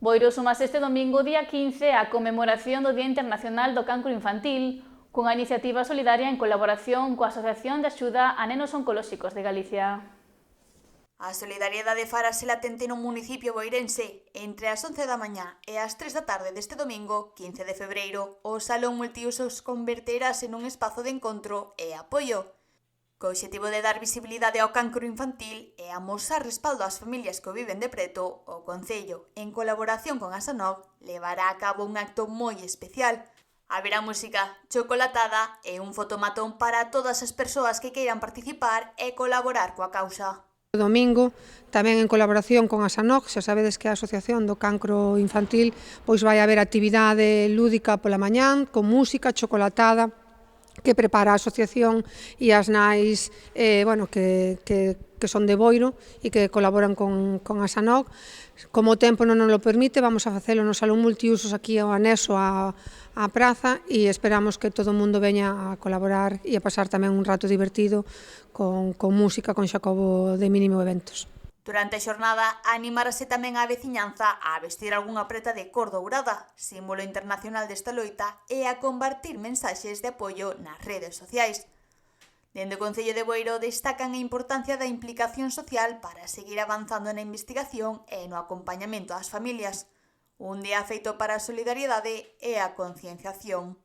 Boiro sumase este domingo, día 15, á conmemoración do Día Internacional do Cancro Infantil, cunha iniciativa solidaria en colaboración coa Asociación de Axuda a Nenos Oncolóxicos de Galicia. A solidariedade farase latente no municipio boirense entre as 11 da mañá e as 3 da tarde deste domingo, 15 de febreiro. O Salón Multiusos converterase nun espazo de encontro e apoio, co obxectivo de dar visibilidade ao cancro infantil e amosar respaldo ás familias que o viven de preto. O Concello, en colaboración con a SANOG, levará a cabo un acto moi especial. Haberá música, chocolatada e un fotomatón para todas as persoas que queiran participar e colaborar coa causa. O domingo, tamén en colaboración con a SANOG, xa sabedes que é a Asociación do Cancro Infantil, pois vai haber actividade lúdica pola mañán, con música, chocolatada, que prepara a asociación e as nais que son de Boiro e que colaboran con a SANOG. Como o tempo non nos lo permite, vamos a facelo no Salón Multiusos aquí ao anexo á praza e esperamos que todo o mundo veña a colaborar e a pasar tamén un rato divertido con música con Xacobo de Mínimo Eventos. Durante a xornada, animarase tamén a veciñanza a vestir algunha preta de cor dourada, símbolo internacional desta loita, e a compartir mensaxes de apoio nas redes sociais. Dende o Concello de Boiro destacan a importancia da implicación social para seguir avanzando na investigación e no acompañamento ás familias. Un día feito para a solidariedade e a concienciación.